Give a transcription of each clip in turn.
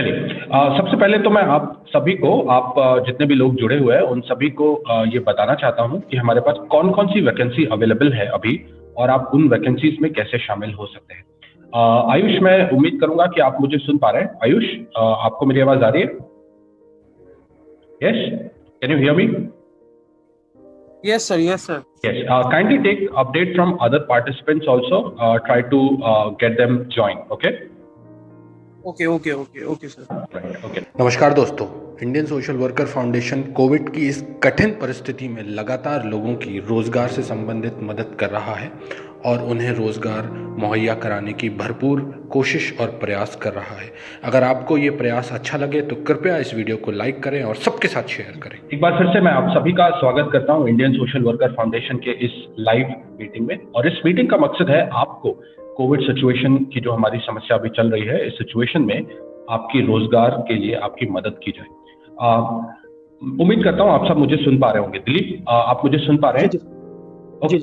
चलिए, सबसे पहले तो मैं आप सभी को, जितने भी लोग जुड़े हुए हैं उन सभी को ये बताना चाहता हूं कि हमारे पास कौन कौन सी वैकेंसी अवेलेबल है अभी और आप उन वैकेंसीज में कैसे शामिल हो सकते हैं। आयुष, मैं उम्मीद करूंगा कि आप मुझे सुन पा रहे हैं। आयुष, आपको मेरी आवाज आ रही है? Yes, can you hear me? Yes, sir. Yes, sir. Yes, kindly take update from other participants also. Try to get them join. Okay. Okay, sir. Right. Okay. नमस्कार दोस्तों, Indian social worker foundation Covid की इस कठिन परिस्थिति में लगातार लोगों की रोजगार से संबंधित मदद कर रहा है और उन्हें रोजगार मुहैया कराने की भरपूर कोशिश और प्रयास कर रहा है। अगर आपको ये प्रयास अच्छा लगे तो कृपया इस वीडियो को लाइक करें और सबके साथ शेयर करें। एक बार फिर से मैं आप सभी का स्वागत करता हूं इंडियन सोशल वर्कर फाउंडेशन के इस लाइव मीटिंग में, और इस मीटिंग का मकसद है आपको कोविड सिचुएशन की जो हमारी समस्या अभी चल रही है, इस सिचुएशन में आपकी रोजगार के लिए आपकी मदद की जाए। उम्मीद करता हूं आप सब मुझे सुन पा रहे होंगे। दिलीप, आप मुझे सुन पा रहे हैं? जी।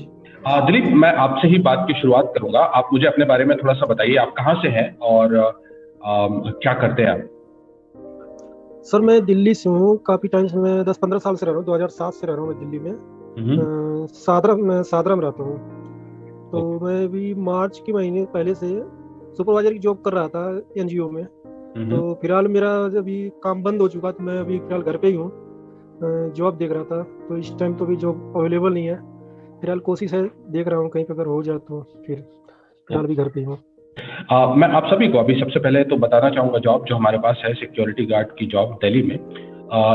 दिलीप, मैं आपसे ही बात की शुरुआत करूंगा। आप मुझे अपने बारे में थोड़ा सा बताइए, आप कहाँ से हैं और क्या करते हैं आप? सर, मैं दिल्ली से हूँ। काफी टाइम से, मैं 10-15 साल से रह रहा हूँ। 2007 से रह रहा हूँ मैं दिल्ली में। सादरा में रहता हूँ। तो मैं भी मार्च के महीने पहले से सुपरवाइजर की जॉब कर रहा था एनजीओ में। तो फिलहाल मेरा अभी काम बंद हो चुका, तो मैं अभी फिलहाल घर पे ही हूँ, जॉब देख रहा था। तो इस टाइम तो भी जॉब अवेलेबल नहीं है। फिलहाल कोशिश है, देख रहा हूँ कहीं पे अगर हो जाए तो फिर फिलहाल भी घर पे ही हूँ। मैं आप सभी को अभी सबसे पहले तो बताना चाहूंगा, जॉब जो हमारे पास है सिक्योरिटी गार्ड की जॉब दिल्ली में,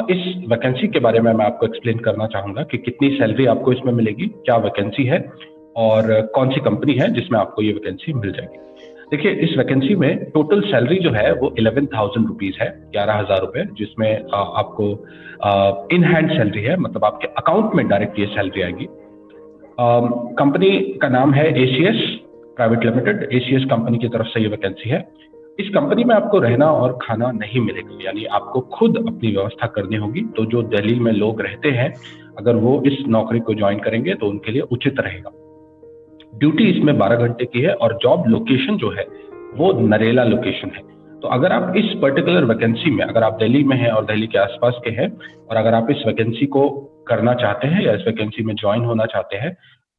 इस वैकेंसी के बारे में मैं आपको एक्सप्लेन करना चाहूंगा कि कितनी सैलरी आपको इसमें मिलेगी, क्या वैकेंसी है और कौन सी कंपनी है जिसमें आपको ये वैकेंसी मिल जाएगी। देखिए, इस वैकेंसी में टोटल सैलरी जो है वो 11,000 रुपीज है, 11,000 रुपए, जिसमें आपको इन हैंड सैलरी है, मतलब आपके अकाउंट में डायरेक्ट ये सैलरी आएगी। कंपनी का नाम है ACS private limited. ACS company की तरफ से ये वैकेंसी है। इस कंपनी में आपको रहना और खाना नहीं मिलेगा, यानी आपको खुद अपनी व्यवस्था करनी होगी। तो जो दिल्ली में लोग रहते हैं, अगर वो इस नौकरी को ज्वाइन करेंगे तो उनके लिए उचित रहेगा। ड्यूटी इसमें 12 घंटे की है और जॉब लोकेशन जो है वो नरेला लोकेशन है। तो अगर आप इस पर्टिकुलर वैकेंसी में, अगर आप दिल्ली में हैं और दिल्ली के आसपास के हैं और अगर आप इस वैकेंसी को करना चाहते हैं या इस वैकेंसी में ज्वाइन होना चाहते हैं,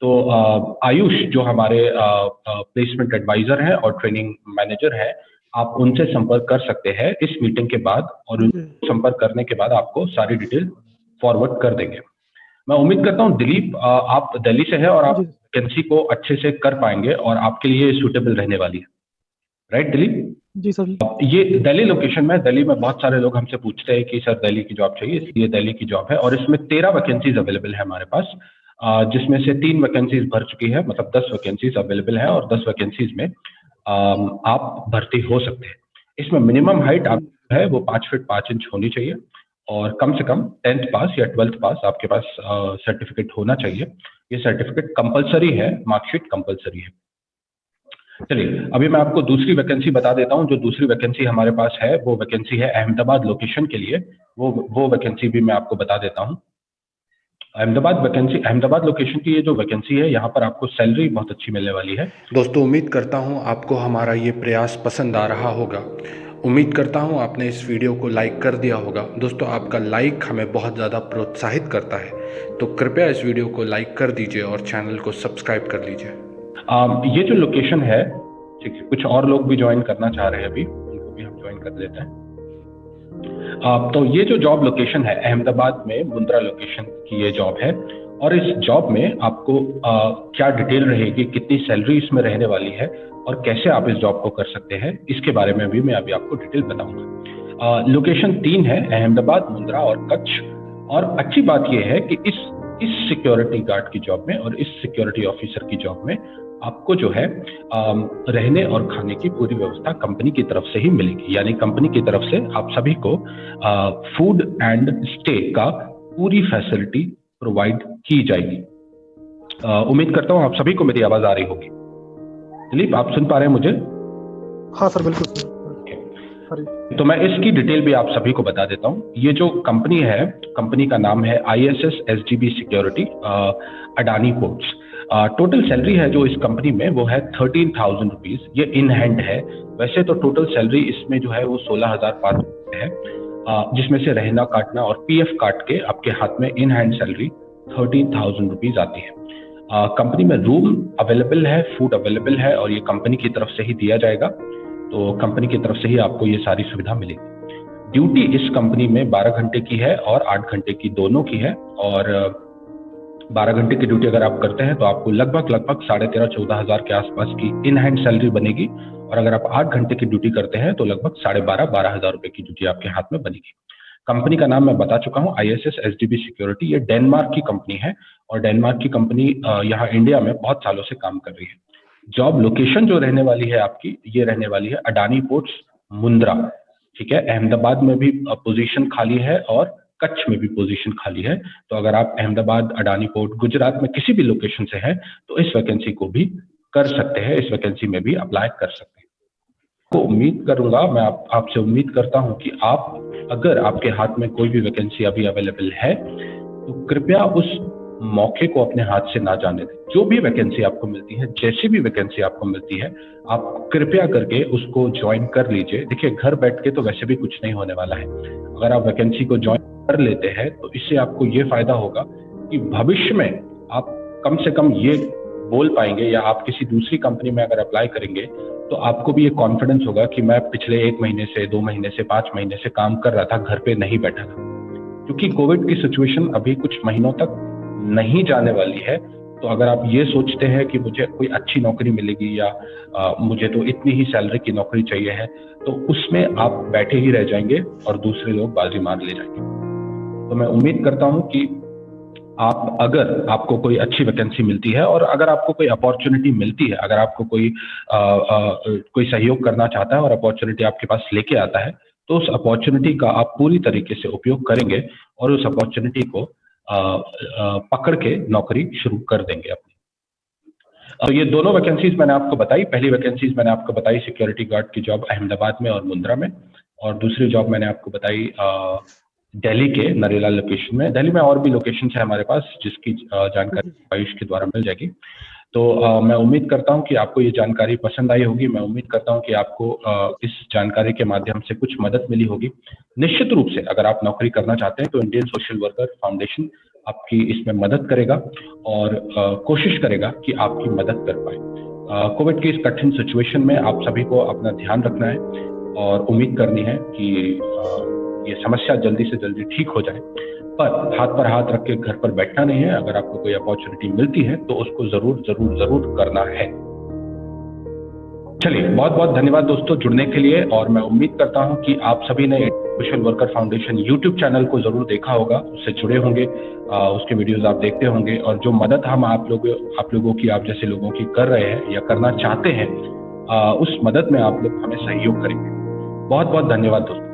तो आयुष जो हमारे प्लेसमेंट एडवाइजर हैं और ट्रेनिंग मैनेजर हैं, आप उनसे संपर्क कर सकते हैं इस मीटिंग के बाद, और उनसे संपर्क करने के बाद आपको सारी डिटेल फॉरवर्ड कर देंगे। मैं उम्मीद करता हूं दिलीप, आप दिल्ली से हैं और आप वैकेंसी को अच्छे से कर पाएंगे और आपके लिए सूटेबल रहने वाली है, राइट दिलीप? जी सर। ये दिल्ली लोकेशन में, दिल्ली में बहुत सारे लोग हमसे पूछते हैं कि सर दिल्ली की जॉब चाहिए, इसलिए दिल्ली की जॉब है। और इसमें 13 वैकेंसीज अवेलेबल है हमारे पास, जिसमें से 3 वैकेंसीज भर चुकी है, मतलब 10 वैकेंसीज अवेलेबल है और 10 वैकेंसीज में आप भर्ती हो सकते हैं। इसमें मिनिमम हाइट आप है वो 5 फीट 5 इंच होनी चाहिए और कम से कम 10th पास या 12th पास आपके पास सर्टिफिकेट होना चाहिए। ये सर्टिफिकेट कंपलसरी है, मार्कशीट कंपलसरी है। चलिए, अभी मैं आपको दूसरी वैकेंसी बता देता हूं। जो दूसरी वैकेंसी हमारे पास है वो वैकेंसी है अहमदाबाद लोकेशन के लिए। वो वैकेंसी भी मैं आपको बता देता हूं। अहमदाबाद लोकेशन की ये जो वैकेंसी है, यहाँ पर आपको सैलरी बहुत अच्छी मिलने वाली है। दोस्तों, उम्मीद करता हूँ आपको हमारा ये प्रयास पसंद आ रहा होगा। उम्मीद करता हूँ आपने इस वीडियो को लाइक कर दिया होगा। दोस्तों, आपका लाइक हमें बहुत ज़्यादा प्रोत्साहित करता है, तो कृपया इस वीडियो को लाइक कर दीजिए और चैनल को सब्सक्राइब कर लीजिए। ये जो लोकेशन है, ठीक है, कुछ और लोग भी ज्वाइन करना चाह रहे हैं, अभी उनको भी हम ज्वाइन कर लेते हैं। तो ये जो जॉब लोकेशन है अहमदाबाद में मुंद्रा लोकेशन की ये जॉब है, और इस जॉब में आपको क्या डिटेल रहेगी, कितनी सैलरी इसमें रहने वाली है और कैसे आप इस जॉब को कर सकते हैं, इसके बारे में भी मैं अभी आपको डिटेल बताऊंगा। लोकेशन 3 है, अहमदाबाद, मुंद्रा और कच्छ। और अच्छी बात यह है कि इस सिक्योरिटी गार्ड की जॉब में और इस सिक्योरिटी ऑफिसर की जॉब में आपको जो है रहने और खाने की पूरी व्यवस्था कंपनी की तरफ से ही मिलेगी। यानी कंपनी की तरफ से आप सभी को फूड एंड स्टे का पूरी फैसिलिटी प्रोवाइड की जाएगी। उम्मीद करता हूं आप सभी को मेरी आवाज आ रही होगी। दिलीप, आप सुन पा रहे हैं मुझे? हाँ सर, बिल्कुल। तो मैं इसकी डिटेल भी आप सभी को बता देता हूं। ये जो कंपनी है, कंपनी का नाम है ISS SGB security, Adani ports. Total salary है जो इस कंपनी में वो है 13,000 रुपीज, ये इन हैंड है। वैसे तो टोटल सैलरी इसमें जो है वो 16,500 है, जिसमें से रहना काटना और पीएफ काट के आपके हाथ में इन हैंड सैलरी 13,000 रुपीज आती है। कंपनी में रूम अवेलेबल है, फूड अवेलेबल है और ये कंपनी की तरफ से ही दिया जाएगा, तो कंपनी की तरफ से ही आपको ये सारी सुविधा मिलेगी। ड्यूटी इस कंपनी में 12 घंटे की है और 8 घंटे की दोनों की है, और 12 घंटे की ड्यूटी अगर आप करते हैं तो आपको लगभग 13,500-14 हज़ार के आसपास की इन हैंड सैलरी बनेगी, और अगर आप 8 घंटे की ड्यूटी करते हैं तो लगभग 12,500 हज़ार रुपए की ड्यूटी आपके हाथ में बनेगी। कंपनी का नाम मैं बता चुका हूँ, ISS SDB सिक्योरिटी। ये डेनमार्क की कंपनी है और डेनमार्क की कंपनी यहाँ इंडिया में बहुत सालों से काम कर रही है। जॉब लोकेशन जो रहने वाली है आपकी, ये रहने वाली है अडानी पोर्ट्स मुंद्रा, ठीक है। अहमदाबाद में भी पोजीशन खाली है और कच्छ में भी पोजीशन खाली है, तो अगर आप अहमदाबाद, अडानी पोर्ट, गुजरात में किसी भी लोकेशन से हैं तो इस वैकेंसी को भी कर सकते हैं, इस वैकेंसी में भी अप्लाई कर सकते हैं। तो उम्मीद करूंगा, मैं आपसे उम्मीद करता हूं कि आप, अगर आपके हाथ में कोई भी वैकेंसी अभी अवेलेबल है तो कृपया उस मौके को अपने हाथ से ना जाने दें। जो भी वैकेंसी आपको मिलती है, जैसी भी वैकेंसी आपको मिलती है, आप कृपया करके उसको ज्वाइन कर लीजिए। देखिए, घर बैठ के तो वैसे भी कुछ नहीं होने वाला है। अगर आप वैकेंसी को ज्वाइन कर लेते हैं तो इससे आपको ये फायदा होगा कि भविष्य में आप कम से कम ये बोल पाएंगे, या आप किसी दूसरी कंपनी में अगर अप्लाई करेंगे तो आपको भी ये कॉन्फिडेंस होगा कि मैं पिछले 1 महीने से, 2 महीने से, 5 महीने से काम कर रहा था, घर पे नहीं बैठा था। क्योंकि कोविड की सिचुएशन अभी कुछ महीनों तक नहीं जाने वाली है, तो अगर आप ये सोचते हैं कि मुझे कोई अच्छी नौकरी मिलेगी या मुझे तो इतनी ही सैलरी की नौकरी चाहिए है, तो उसमें आप बैठे ही रह जाएंगे और दूसरे लोग बाजी मार ले जाएंगे। तो मैं उम्मीद करता हूं कि आप, अगर आपको कोई अच्छी वैकेंसी मिलती है और अगर आपको कोई अपॉर्चुनिटी मिलती है, अगर आपको कोई सहयोग करना चाहता है और अपॉर्चुनिटी आपके पास लेके आता है, तो उस अपॉर्चुनिटी का आप पूरी तरीके से उपयोग करेंगे और उस अपॉर्चुनिटी को पकड़ के नौकरी शुरू कर देंगे अपनी। तो ये दोनों वैकेंसीज मैंने आपको बताई। पहली वैकेंसीज मैंने आपको बताई सिक्योरिटी गार्ड की जॉब अहमदाबाद में और मुंद्रा में, और दूसरी जॉब मैंने आपको बताई दिल्ली के नरेला लोकेशन में। दिल्ली में और भी लोकेशन है हमारे पास जिसकी जानकारी आयुष के द्वारा मिल जाएगी। तो मैं उम्मीद करता हूं कि आपको ये जानकारी पसंद आई होगी। मैं उम्मीद करता हूं कि आपको इस जानकारी के माध्यम से कुछ मदद मिली होगी। निश्चित रूप से अगर आप नौकरी करना चाहते हैं तो इंडियन सोशल वर्कर फाउंडेशन आपकी इसमें मदद करेगा और कोशिश करेगा कि आपकी मदद कर पाए। कोविड की इस कठिन सिचुएशन में आप सभी को अपना ध्यान रखना है और उम्मीद करनी है कि ये समस्या जल्दी से जल्दी ठीक हो जाए, पर हाथ पर हाथ रख के घर पर बैठना नहीं है। अगर आपको कोई अपॉर्चुनिटी मिलती है तो उसको जरूर जरूर जरूर करना है। चलिए, बहुत बहुत धन्यवाद दोस्तों जुड़ने के लिए, और मैं उम्मीद करता हूं कि आप सभी ने social worker foundation YouTube channel को जरूर देखा होगा, उससे जुड़े होंगे, उसके वीडियोस आप देखते होंगे, और जो मदद हम आप लोगों की, आप जैसे लोगों की कर रहे हैं या करना चाहते हैं, उस मदद में आप लोग हमें सहयोग करेंगे। बहुत बहुत धन्यवाद दोस्तों।